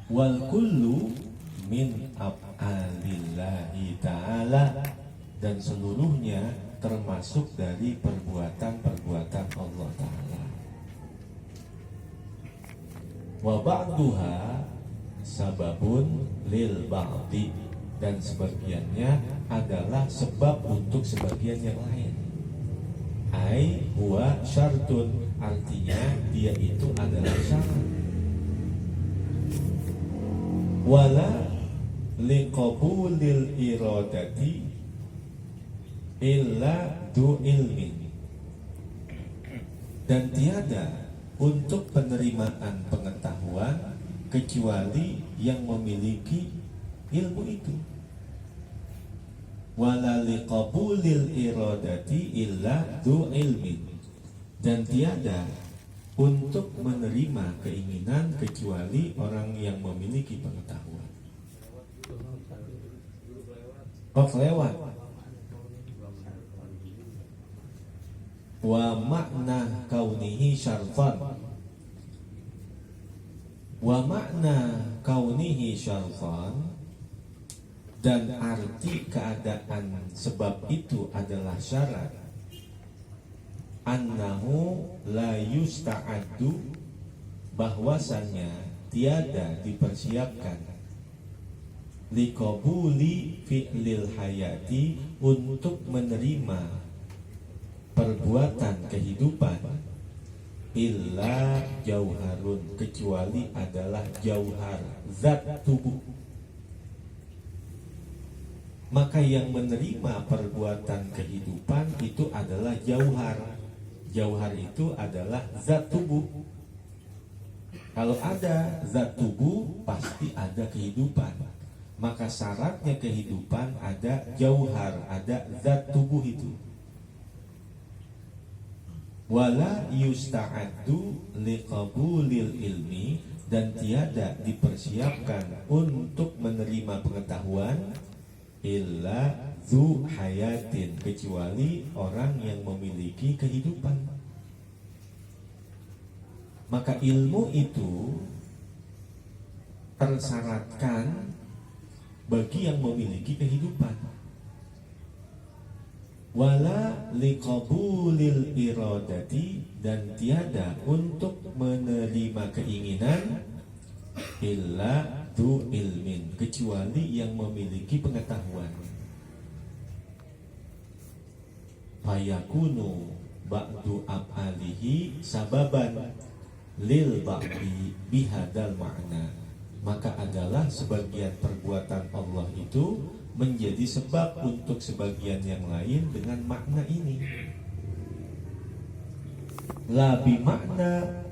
Wal kullu min af'alillahi ta'ala, dan seluruhnya termasuk dari perbuatan-perbuatan Allah Ta'ala. Wa ba'duha sababun lil ba'di, dan sebagiannya adalah sebab untuk sebagian yang lain. Ai huwa syartun, artinya dia itu adalah syarat. Wala liqabulil iradati illa du ilmin, dan tiada untuk penerimaan pengetahuan kecuali yang memiliki ilmu itu. Wala liqabulil iradati illa du ilmin, dan tiada untuk menerima keinginan kecuali orang yang memiliki pengetahuan. Lewat. Wa makna kaunihi syarfan, wa makna kaunihi syarfan, dan arti keadaan sebab itu adalah syarat. Annahu la yusta'addu, bahwasannya tiada dipersiapkan, liqabuli fi'lil hayati, untuk menerima perbuatan kehidupan, illa jauharun, kecuali adalah jauhar, zat tubuh. Maka yang menerima perbuatan kehidupan itu adalah jauhar. Jauhar itu adalah zat tubuh. Kalau ada zat tubuh, pasti ada kehidupan. Maka syaratnya kehidupan ada jauhar, ada zat tubuh itu. Wala yusta'addu liqabulil ilmi, dan tiada dipersiapkan untuk menerima pengetahuan, illa zu hayatin, kecuali orang yang memiliki kehidupan. Maka ilmu itu tersyaratkan bagi yang memiliki kehidupan. Wala liqabulil iradati, dan tiada untuk menerima keinginan, illa du ilmin, kecuali yang memiliki pengetahuan. Fayakunu ba'du af'alihi sababan lil ba'di bihadal makna, maka adalah sebagian perbuatan Allah itu menjadi sebab untuk sebagian yang lain dengan makna ini. La bi makna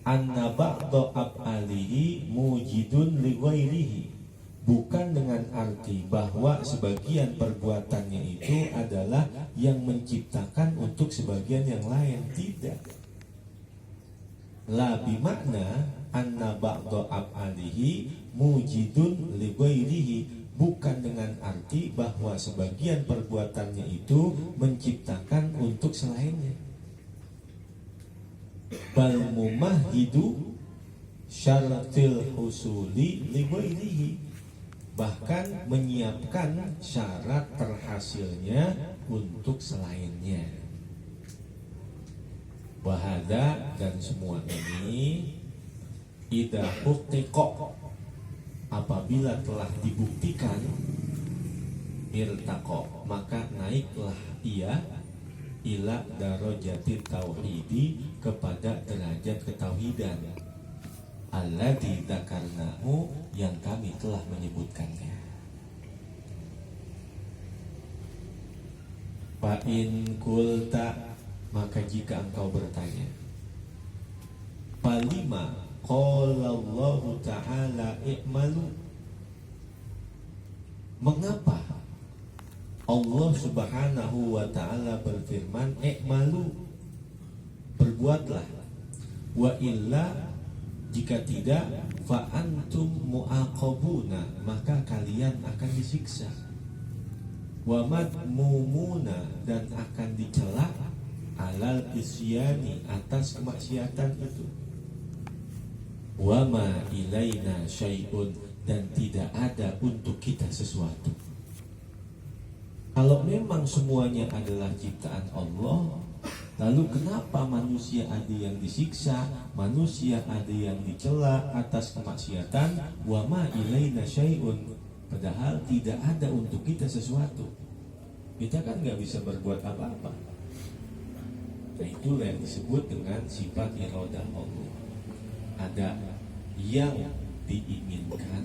anna ba'da af'alihi mujidun li ghairihi, bukan dengan arti bahwa sebagian perbuatannya itu adalah yang menciptakan untuk sebagian yang lain, tidak. La bi makna anna ba'da af'alihi mujidun li ghairihi, bukan dengan arti bahwa sebagian perbuatannya itu menciptakan untuk selainnya. Bal mumahidu syaratil husuli li ghairihi, bahkan menyiapkan syarat terhasilnya untuk selainnya. Wahada, dan semua ini idza huktiqa, apabila telah dibuktikan, irtaqo, maka naiklah ia ila darajati tauhidi, kepada derajat ketauhidan, alladzi dzakarnahu, yang kami telah menyebutkannya. Fa in kulta, maka jika engkau bertanya, palima qala Allah Ta'ala i'malu, mengapa Allah Subhanahu wa Ta'ala berfirman i'malu, berbuatlah, wa illa, jika tidak, fa antum mu'aqabuna, maka kalian akan disiksa, wa madmumuna, dan akan dicela, alal isyani, atas kemaksiatan itu. wa ma ilaina syai'un, dan tidak ada untuk kita sesuatu. Kalau memang semuanya adalah ciptaan Allah, lalu kenapa manusia ada yang disiksa, manusia ada yang dicela atas kemaksiatan? Wa ma ilaina syai'un, padahal tidak ada untuk kita sesuatu. Kita kan nggak bisa berbuat apa-apa. Nah, itulah yang disebut dengan sifat iradah Allah. Ada yang diinginkan,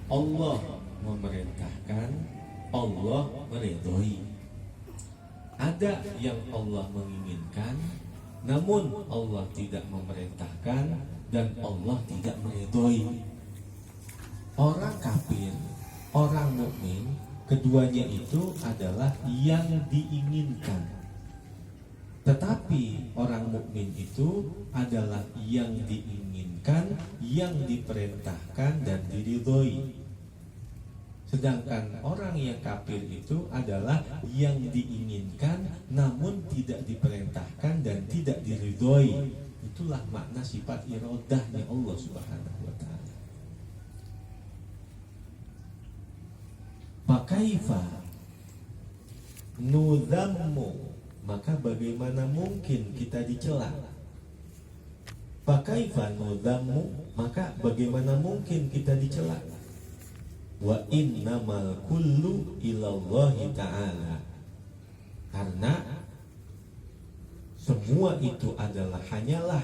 Allah memerintahkan, Allah meridhoi. Ada yang Allah menginginkan, namun Allah tidak memerintahkan dan Allah tidak meridhoi. Orang kafir, orang mukmin, keduanya itu adalah yang diinginkan. Tetapi orang mukmin itu adalah yang diinginkan, yang diperintahkan dan diridhoi. Sedangkan orang yang kafir itu adalah yang diinginkan namun tidak diperintahkan dan tidak diridhoi. Itulah makna sifat iradahnya Allah Subhanahu wa taala. Fakaifa nudhammu, maka bagaimana mungkin kita dicela? Fakaifa nudhammu, maka bagaimana mungkin kita dicela? Wa innamal kullu ilallahi ta'ala, karena semua itu adalah hanyalah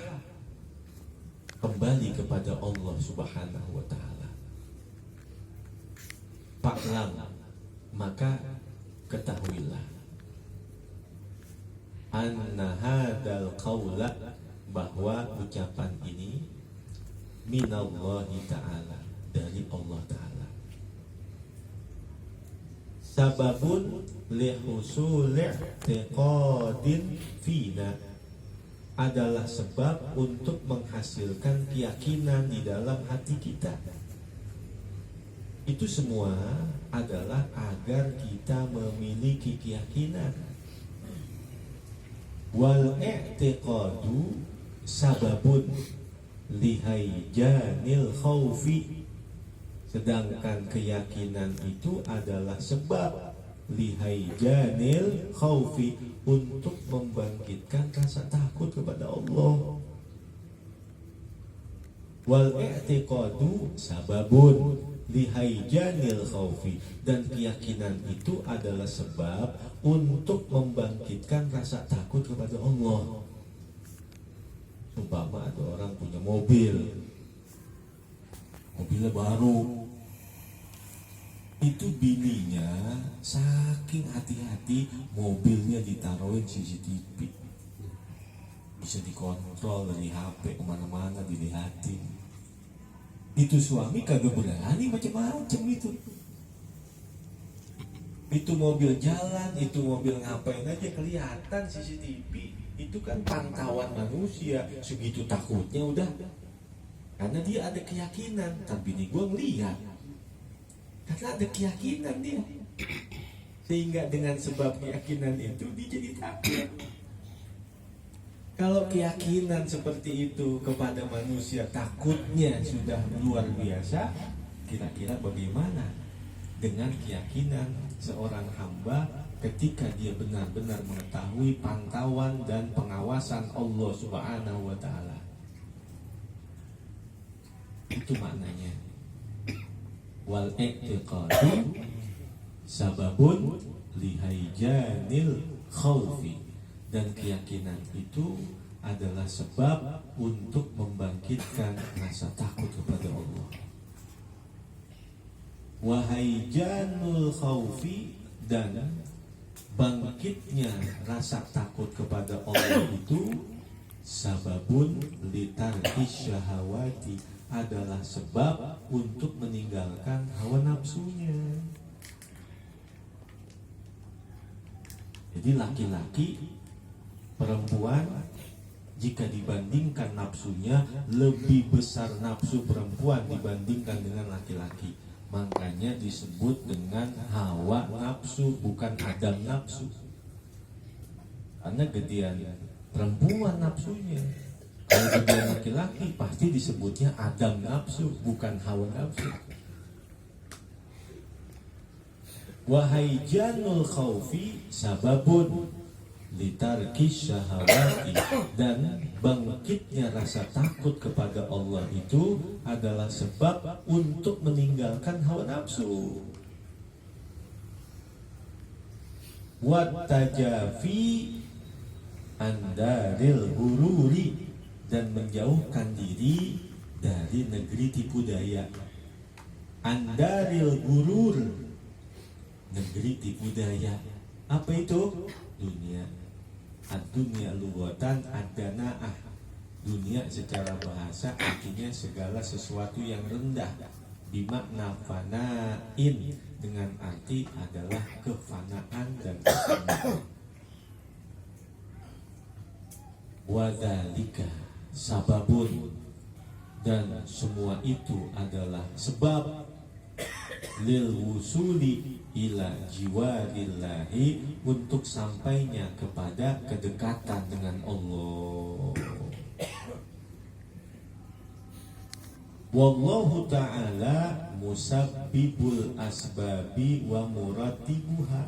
kembali kepada Allah Subhanahu wa ta'ala. Fa'lam, maka ketahuilah, anna hadal qawla, bahwa ucapan ini minallahi ta'ala, dari Allah ta'ala. Sababun lihusuli i'tiqadin fina, adalah sebab untuk menghasilkan keyakinan di dalam hati kita. Itu semua adalah agar kita memiliki keyakinan. Wal i'tiqadu sababun lihayjanil khaufi, sedangkan keyakinan itu adalah sebab lihayjanil khaufi, untuk membangkitkan rasa takut kepada Allah. Wal i'tiqadu sababun lihayjanil khaufi, dan keyakinan itu adalah sebab untuk membangkitkan rasa takut kepada Allah. Umpama ada orang punya mobilnya baru, itu bininya saking hati-hati mobilnya ditaruhin CCTV, bisa dikontrol dari HP, kemana-mana dilihatin. Itu suami kagak berani macam-macam itu mobil jalan, itu mobil ngapain aja kelihatan CCTV. Itu kan pantauan manusia, segitu takutnya udah, karena dia ada keyakinan. Tapi ini gue ngeliat, karena ada keyakinan dia, sehingga dengan sebab keyakinan itu dia jadi takut. Kalau keyakinan seperti itu kepada manusia takutnya sudah luar biasa, kira-kira bagaimana dengan keyakinan seorang hamba ketika dia benar-benar mengetahui pantauan dan pengawasan Allah Subhanahu wa ta'ala? Itu maknanya. Wal i'tiqadu sababun lihayjanil khaufi, dan keyakinan itu adalah sebab untuk membangkitkan rasa takut kepada Allah. Wahayjanul khaufi, dan bangkitnya rasa takut kepada Allah itu sababun litarkis syahawati, adalah sebab untuk meninggalkan hawa nafsunya. Jadi laki-laki, perempuan, jika dibandingkan nafsunya, lebih besar nafsu perempuan dibandingkan dengan laki-laki. Makanya disebut dengan hawa nafsu, bukan adam nafsu. Karena gedean perempuan nafsunya. Kalau dia laki-laki pasti disebutnya adam nafsu, bukan hawa nafsu. Wahai janul khaufi sababun litarkis syahawati, dan bangkitnya rasa takut kepada Allah itu adalah sebab untuk meninggalkan hawa nafsu. Wattajafi andaril hururi, dan menjauhkan diri dari negeri tipu daya. Andaril hurur, negeri tipu daya. Apa itu? Dunia. Ad-dunya lughatan ad-dana'ah. Dunia secara bahasa artinya segala sesuatu yang rendah, bimakna fana'in, dengan arti adalah kefanaan dan kefanaan. Wadhalika sababun, dan semua itu adalah sebab lil wusuli ila jiwarillahi, untuk sampainya kepada kedekatan dengan Allah. Wallahu ta'ala musabbibul asbabi wa murattibuha,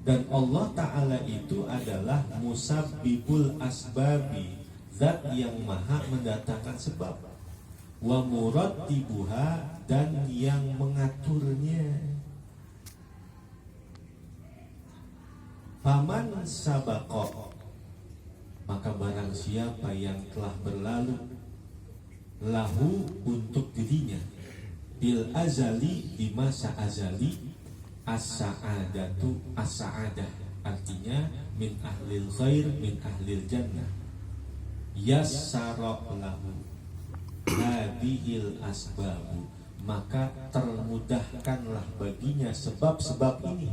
dan Allah Ta'ala itu adalah musabbibul asbabi, zat yang maha mendatangkan sebab, wa murattibuha, dan yang mengaturnya. Faman sabaqo, maka barang siapa yang telah berlalu, lahu, untuk dirinya, bil azali, di masa azali, as-sa'adatu, as-sa'adah, artinya min ahlil khair, min ahlil jannah, yassara lahu hadihil asbabu, maka termudahkanlah baginya sebab-sebab ini,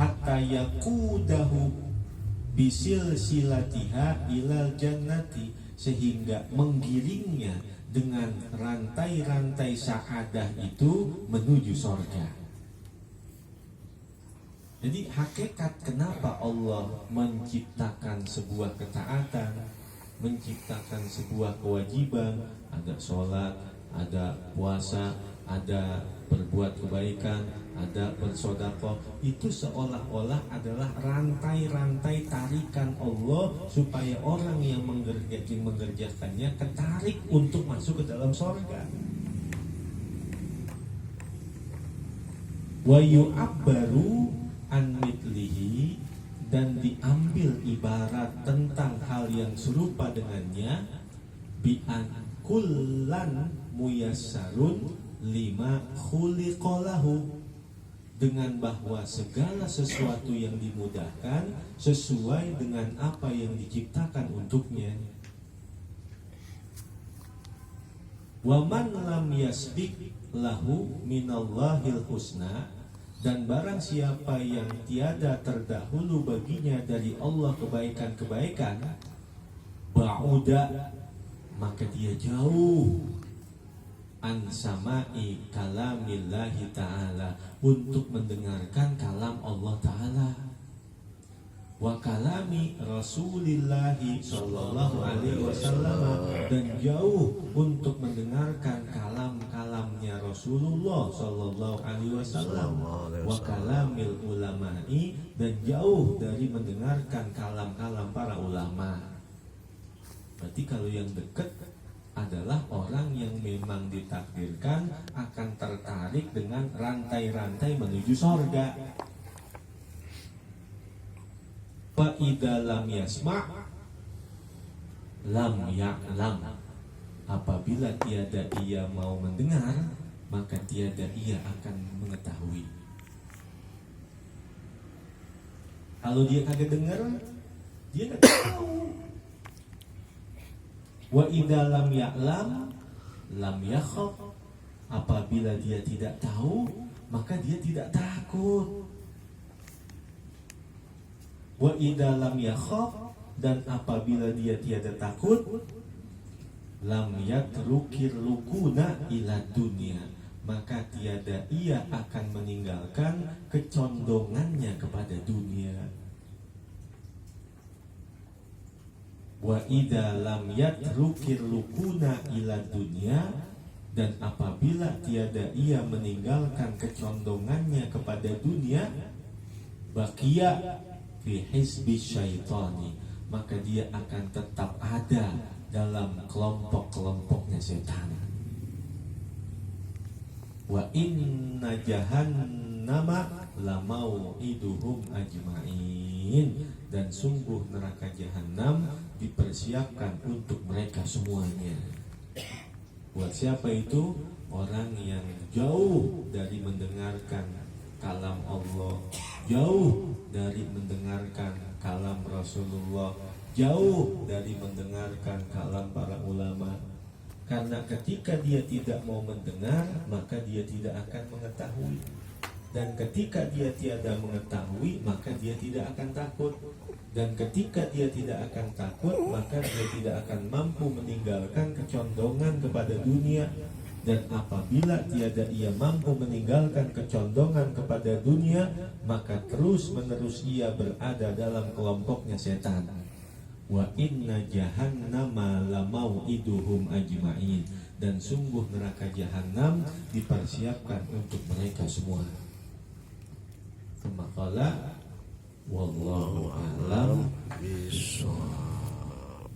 hatta yakudahu bisil silatiha ilal jannati, sehingga menggiringnya dengan rantai-rantai sa'adah itu menuju sorga. Jadi hakikat kenapa Allah menciptakan sebuah ketaatan, menciptakan sebuah kewajiban, ada sholat, ada puasa, ada berbuat kebaikan, ada bersedekah, itu seolah-olah adalah rantai-rantai tarikan Allah supaya orang yang mengerjakannya ketarik untuk masuk ke dalam surga. Wa yu'abbaru an mitlihi, dan diambil ibarat tentang hal yang serupa dengannya, bi an kullan muyassarun lima khuliqalahu, dengan bahwa segala sesuatu yang dimudahkan sesuai dengan apa yang diciptakan untuknya. Wa man lam yasbiq lahu minallahil husna, dan barang siapa yang tiada terdahulu baginya dari Allah kebaikan-kebaikan, ba'uda, maka dia jauh an sama'i kalamillahi ta'ala, untuk mendengarkan kalam Allah Ta'ala, wa kalami Rasulillahi sallallahu alaihi wasallam, dan jauh untuk mendengarkan kalam-kalamnya Rasulullah sallallahu alaihi wasallam, wa kalamil ulama'i, dan jauh dari mendengarkan kalam-kalam para ulama. Berarti kalau yang dekat adalah orang yang memang ditakdirkan akan tertarik dengan rantai-rantai menuju sorga. Fa idza lam yasma' lam ya'lam, apabila tiada ia mau mendengar, maka tiada ia akan mengetahui. Kalau dia kagak dengar, dia nggak tahu. Wa idza lam ya'lam lam yakhaf, apabila dia tidak tahu, maka dia tidak takut. Wa idza lam yakhaf, dan apabila dia tiada takut, lam yatrukir lukuna ila dunia, maka tiada ia akan meninggalkan kecondongannya kepada dunia. Wa idza lam yatrukir lukuna ila dunya, dan apabila tiada ia meninggalkan kecondongannya kepada dunia, baqiya fi hizbi syaitani, maka dia akan tetap ada dalam kelompok-kelompoknya setan. Wa inna jahannama lamau'iduhum ajma'in, dan sungguh neraka jahanam dipersiapkan untuk mereka semuanya. Buat siapa itu? Orang yang jauh dari mendengarkan kalam Allah, jauh dari mendengarkan kalam Rasulullah, jauh dari mendengarkan kalam para ulama. Karena ketika dia tidak mau mendengar, maka dia tidak akan mengetahui. Dan ketika dia tiada mengetahui, maka dia tidak akan takut. Dan ketika dia tidak akan takut, maka dia tidak akan mampu meninggalkan kecondongan kepada dunia. Dan apabila tiada ia mampu meninggalkan kecondongan kepada dunia, maka terus menerus ia berada dalam kelompoknya setan. Wa inna jahannama lamau'iduhum ajma'in, dan sungguh neraka jahanam dipersiapkan untuk mereka semua. Maqala wallahu a'lam bishawab.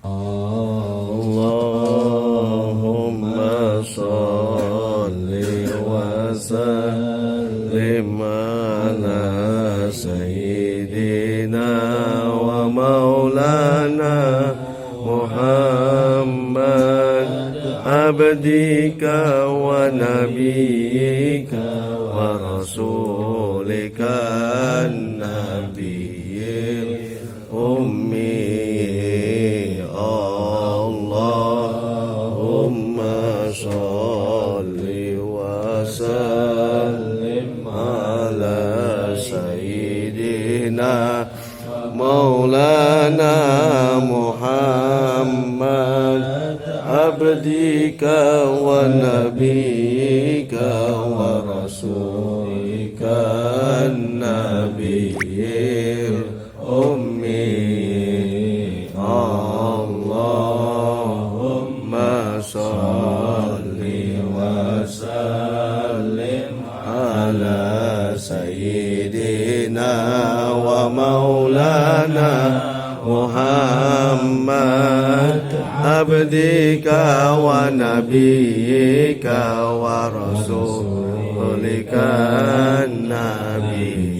Allahumma shalli wa sallim ala sayyidina wa maulana Muhammad abdika wa nabiyyika wa rasulika nabiyil ummi. Allahumma sholli wa sallim ala sayyidina maulana Muhammad abdika wa nabiyyika wa rasulika nabiyil ummi. Allahumma sholli wa sallim ala sayyidina wa maulana Muhammad abdika wa nabiyyika wa rasulika nabi